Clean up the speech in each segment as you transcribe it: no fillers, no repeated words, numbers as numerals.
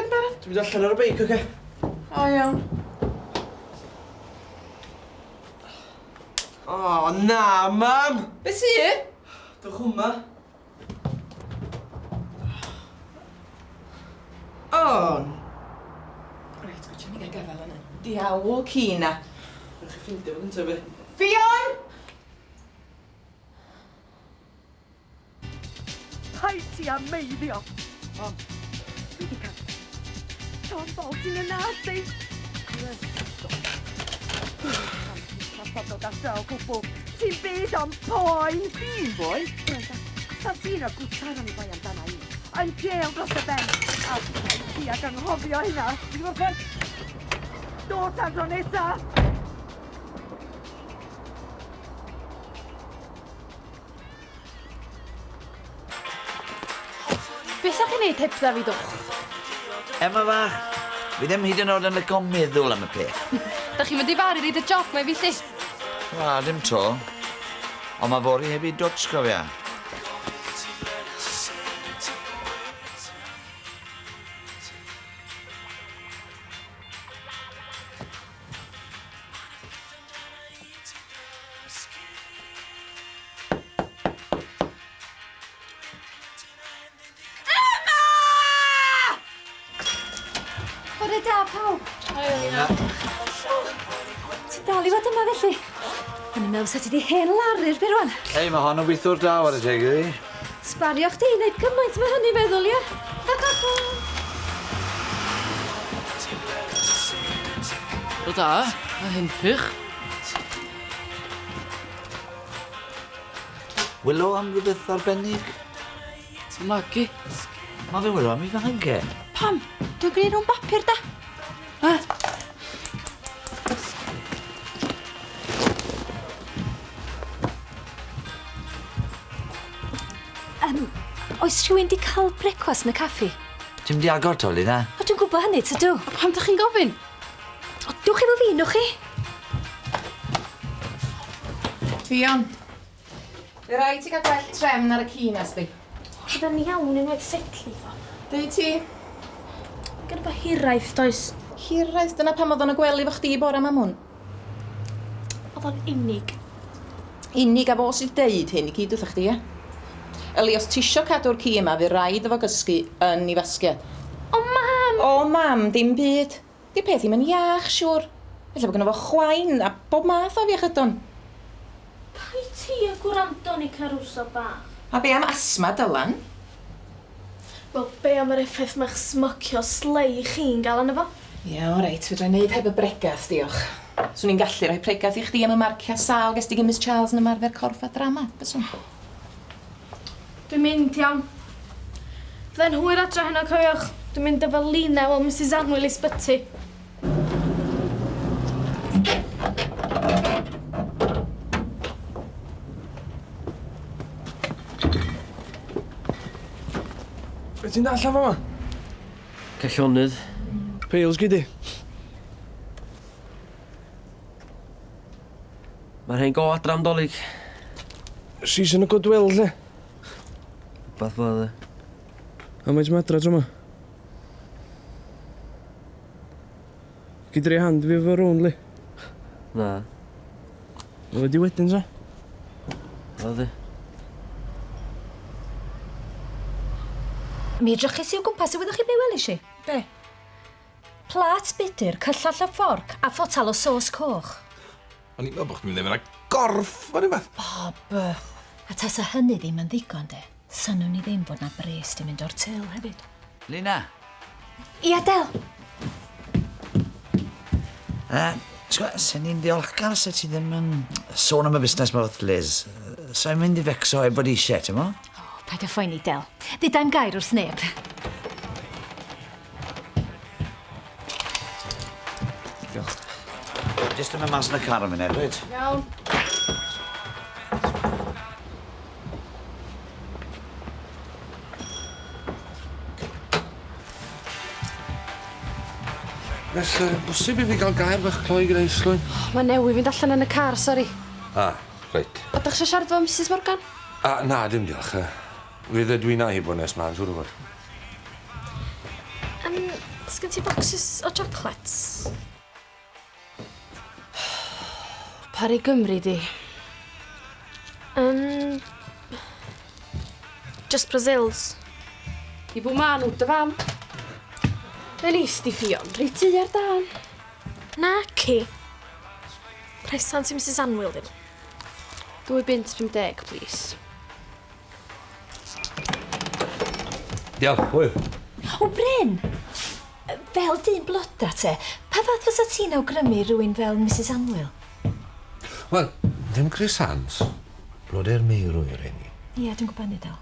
Siarad yn barod? Dwi'n mynd allan ar y beic, oce? O, iawn. O, na, mam! Be sy? Dwch hwma. O. Reit, gwyd ni gael gafel yna. Diawl cina. Rwy'ch chi ffindio fo gyntaf fi. Fion! Paid ti am meiddio. O, fi di cael John Bolt yn y nas di. Ti'n dod ar draw gwbl. Ti'n byd am poen. Fi'n boi? Sa ti'n o gwtar am i bai amdana i. Yn jêl dros y ben. A ti ag anghofio hynna. Ti'n gwybod? Dod tan dro nesa. Beth sa'ch chi'n neud heb dda fi dwch? Emma fach, fi ddim hyd yn oed yn lygo meddwl am y peth. Da chi'n mynd i fawr i reid y job mae fi lli? Wel, dim to. Ond mae fori heb i dwts, cofia. Bore da, pawb. Ti'n dal i fod yma felly? O'n i'n meddwl sa ti di hen laru'r byr rwan. Ei, mae hon yn weithio'r daw ar y teg iddi. Sbario chdi i wneud cymaint mae hynny meddwl, ia? O da, a henffych. Wylo am rhywbeth arbennig? Magi. Mae fe wylo am i fangen. Pam, dwi'n gwneud rhwng bapur da. Oes rhywun di cael brecwast yn y caffi? Ti'n di agor toli na? O, dwi'n gwybod hynny, tydw. A pam da chi'n gofyn? O, dwch efo fi, nwch chi? Fion. Di rai ti gael gwell trefn ar y cinas di. Byddai'n iawn yn wedi setlu fo. Dwi ti. Gyda fo hiraeth, does? Hiraeth, dyna pam oedd o'n y gwely fo chdi bore am hwn. Oedd o'n unig. Unig a fo sydd deud hyn i gyd wrthych chdi, ie? Eli, os tisio cadw'r ci yma, fi rhaid efo gysgu yn ei fasgiad. O, mam! O, mam, dim byd. Di peth i'm yn iach, siwr. Felly bod gynno fo chwain a bob math o fiechydon. Pai ti y gwrando ni carwso bach? A be am asma, Dylan? Wel, be am yr effaith ma'ch smocio slei chi'n gael yna fo? Ie, o reit, fydra i wneud heb y bregath, diolch. Swn i'n gallu rhoi pregath i chdi am y marcia sal ges di gymys Charles yn ymarfer corff a drama, byswn. Dwi'n mynd iawn. Fydda'n hwyr adra hynna, cofiwch. Dwi'n mynd efo Lina o Mrs Anwyl i sbyty. Be ti'n darllen fo ma? Callonydd. Peils gyd i. Mae'r hen go adra am dolyg. Season o Goodwill, lle? Bath fo dde. A mae'n madra tro ma? Gyd rei hand fi efo Rownd, le? Na, O wedi wedyn, sa? o dde. Mi edrychus i o gwmpas y wyddwch chi be welis i? Be? Plat bydyr, cyllall a fforc a ffotal o sos coch. O'n i'n meddwl bod chdi'n mynd efo yna gorff, o'n i'n beth. Bob, a tasa hynny ddim yn ddigon, de. Synwn ni ddim bod na bres di mynd o'r til hefyd. Lina? Ia, Del. Sy'n ni'n ddiolchgar se ti ddim yn sôn am y busnes ma wrth Liz. Sa'n mynd i fecso e bod eisiau, ti'n mo? O, paid o phoeni, Del. Ddydau'n gair wrth neb. Diolch. Just yn mynd mas yn y car am hynny, rhaid? Iawn. Felly, bosib i fi gael gair fach cloi gyda islwyn? Mae newi fynd allan yn y car, sori. Reit. Ydych chi siarad fo Mrs Morgan? Na, dim diolch. Fydd y dwi'n na hi bod nes mlaen, siwr o fod. Sgen ti bocsys o chocolates? Par i Gymru di? Just Brazils. I bw man dy fam? Elis di ffion, rhaid ti ar dan. Na, ci. Presan ti Mrs Anwyl ddim. 2.50, please. Diolch, hwyl. O, Bryn! Fel dyn bloda te, pa fath fysa ti'n awgrymu rhywun fel Mrs Anwyl? Wel, ddim Crisans. Blode'r meirw i'r enni. Ie, dwi'n gwybod nid o.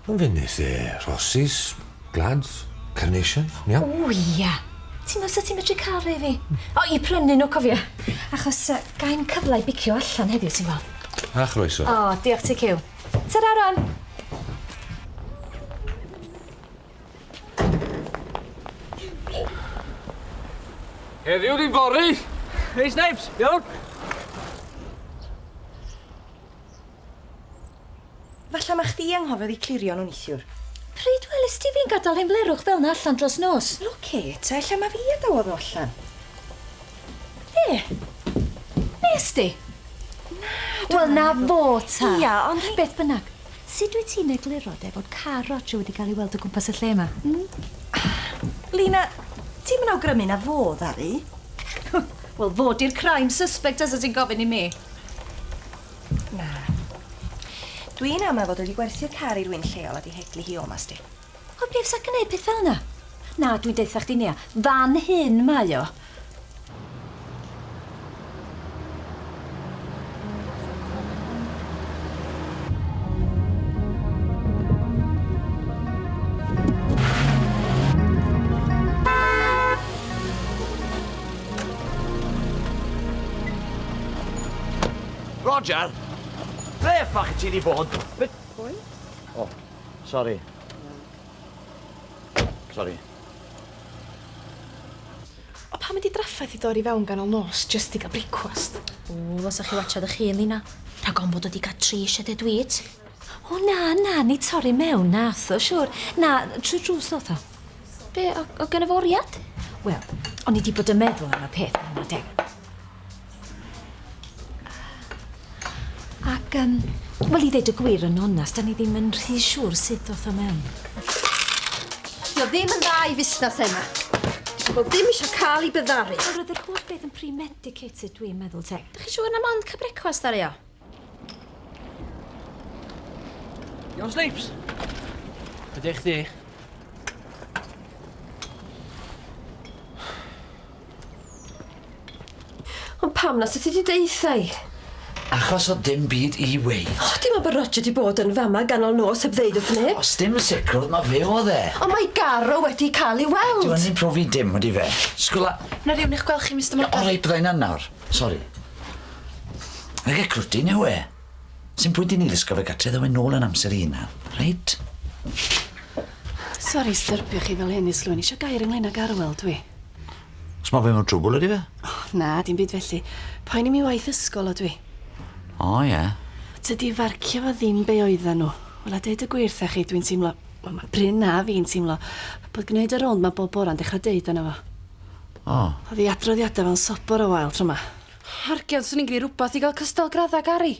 Ond fynydd rosys, glads, carnation, iawn? O, ia! Ti'n meddwl sa ti'n medru cael rhai fi? O, i prynu nhw, cofio. Achos gael cyfle i bicio allan heddiw, ti'n fel? A chroeso. O, diolch ti cyw. Tara, Ron! Heddiw di fori! Hei, Snipes, iawn? Falla ma chdi anghofiodd i clirio nhw neithiwr. Pryd welys ti fi'n gadael ein blerwch fel na allan dros nos? Lwci, te, lle mae fi adawodd o allan. Nes di? Wel, na fo ta. Ia, ond... Beth bynnag, sut wyt ti'n egluro de fod car Roger wedi cael ei weld o gwmpas y lle yma? Lina, ti'n mynd awgrymu na fo, ddari? Wel, fod i'r crime suspect as ydyn gofyn i mi. Na. Dwi'n ama fod wedi gwerthu'r car i rwy'n lleol a di heglu hi o mas di. O, beth sa'n gwneud peth fel na? Na, dwi'n deitha chdi nia. Fan hyn mae o. Roger! Ble ffach ti di bod? Pwy? O, sori. Sori. O pam ydi draffaeth i ddod i fewn ganol nos, just i gael brecwast? O, os ych chi watchad eich hun, Lina. Rhag ond bod wedi cael 3 eisiau dweud. O, na, ni torri mewn, nath o, siwr. Na, trwy drws ddoth o. Be, o gynnyforiad? Wel, o'n i di bod yn meddwl am y peth yna, deg. Ac, wel, i ddeud y gwir yn onast, da ni ddim yn rhy siŵr sut ddoth o mewn. Dio ddim yn dda i fusnes yma. Dwi'n bod ddim eisiau cael i byddaru. Wel, roedd yr holl beth yn premedicated, dwi'n meddwl, teg. Dych chi siŵr na mond cael brecwast ar eo? Iawn, Snipes? Ydych chdi? Ond pam na sut ti di deithau? Achos o dim byd i weid. O, dim ond bod Roger di bod yn fama ganol nos heb ddeud wrth neb. Os dim sicrwydd, mae fe o dde. Ond mae Garo wedi cael ei weld. Dwi'n ei profi dim wedi fe. Sgwla... Na rhywun i'ch gweld chi, Mr. Morgan. O, rei byddai'n nawr. Sori. Ag e crwti neu e. Sy'n pwynt i ni ddysgo fe gatre ddewyn nôl yn amser i hynna. Reit? Sori, styrbio chi fel hyn i slwn. Isio gair ynglyn ag arwel, dwi. Os mae fe mewn trwbl ydi fe? Na, dim byd felly. Poen i mi waith ysgol o dwi. O, ie. Tydi farcio fo ddim be oedden nhw. Wel, a deud y gwir tha chi, dwi'n teimlo... Wel, mae Bryn na fi'n teimlo. Bod gwneud y rownd mae bob bora'n dechrau deud yna fo. O. Oedd i adroddiadau fel sobor o wael tro ma. Hargion, swn i'n gwneud rhywbeth i gael cystal gradda Gary.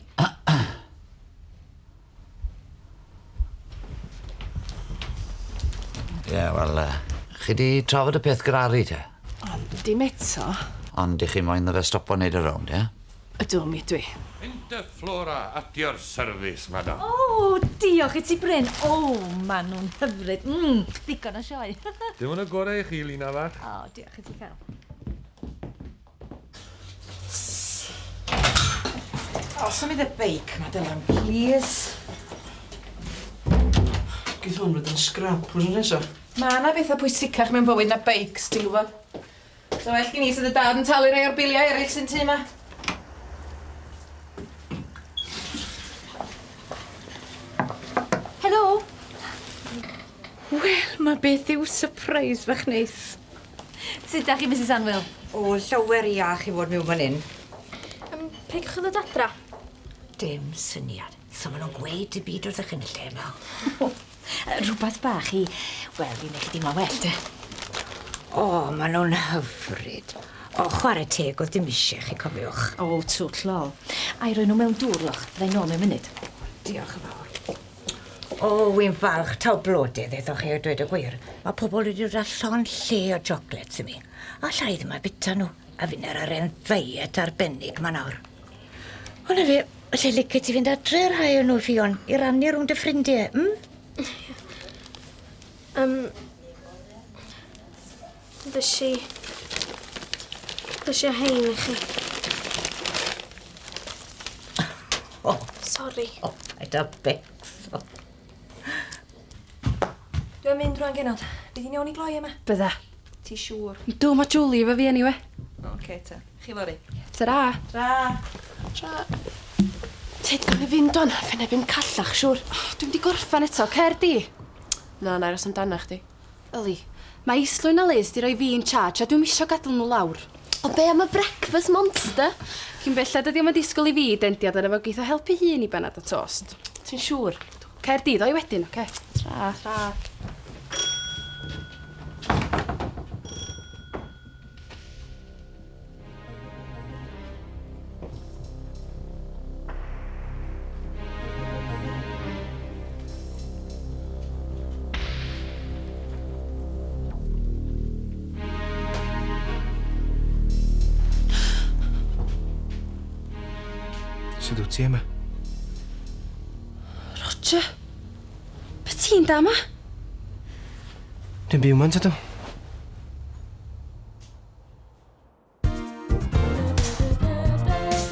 Ie, wel, chi di trafod y peth gyrari te? Ond dim eto. Ond i chi moyn dda fe stopo wneud y rownd, ie? Ydw mi, dwi. Flora, at your service, madam. O, diolch i ti, Bryn. O, ma nhw'n hyfryd. Ddigon o sioe. Dim ond y gorau i chi, Lina fach. O, diolch i ti cael. O, symud y beic, madam, please. Gyth hwn fod yn scrap, pwys yn nesaf? Ma' na bethau pwysicach mewn bywyd na beics, ti'n gwybod? So well gen i sydd y dad yn talu rhai o'r biliau eraill sy'n tu yma. Helo. Wel, mae beth yw surprise fach neis. Sut da chi, Mrs Anwyl? O, llawer iach i fod mewn fan hyn. Pe gwych oedd adra? Dim syniad. So maen nhw'n gweud y byd wrth yn y lle yma. Rhywbeth bach i, wel, i neu chi ddim o well, de. O, maen nhw'n hyfryd. O, chwarae teg oedd dim eisiau chi cofiwch. O, twll lol. Ai roi nhw mewn dŵrloch, byddai nôl mewn munud. Diolch yn fawr. O, wy'n falch taw blodydd eithaf chi o dweud y gwir. Mae pobl wedi dod â llon lle o chocolates i mi. A llaidd yma bita nhw. A fi'n ar ein ddeiet arbennig ma nawr. Ond na fi, lle licio ti fynd adre rhai o nhw ffion i rannu rhwng dy ffrindiau, Dysi hein i chi. O, Sori. o, eda becs. Dwi'n mynd rwan genod. Bydd hi'n iawn i gloi yma? Bydda. Ti siŵr? Do, mae Julie efo fi anyway. Oce, ta. Chi lori. Ta-ra. Tra. Ted, gael ni fynd o'n, fyna byn callach, siwr. Dwi'n di gorffan eto, cer di. Na, na, ros amdana chdi. Yli, mae Islwyn a Liz di roi fi in charge a dwi'n misio gadael nhw lawr. O be am y breakfast monster? Cyn belled ydi o'm yn disgwyl i fi dendiad ar efo geith o helpu hun i benad y tost. Ti'n siŵr? Cer di, ddoi wedyn, oce? Tra. Sut wyt ti yma? Roger, be ti'n da yma? Dwi'n byw man, tydw.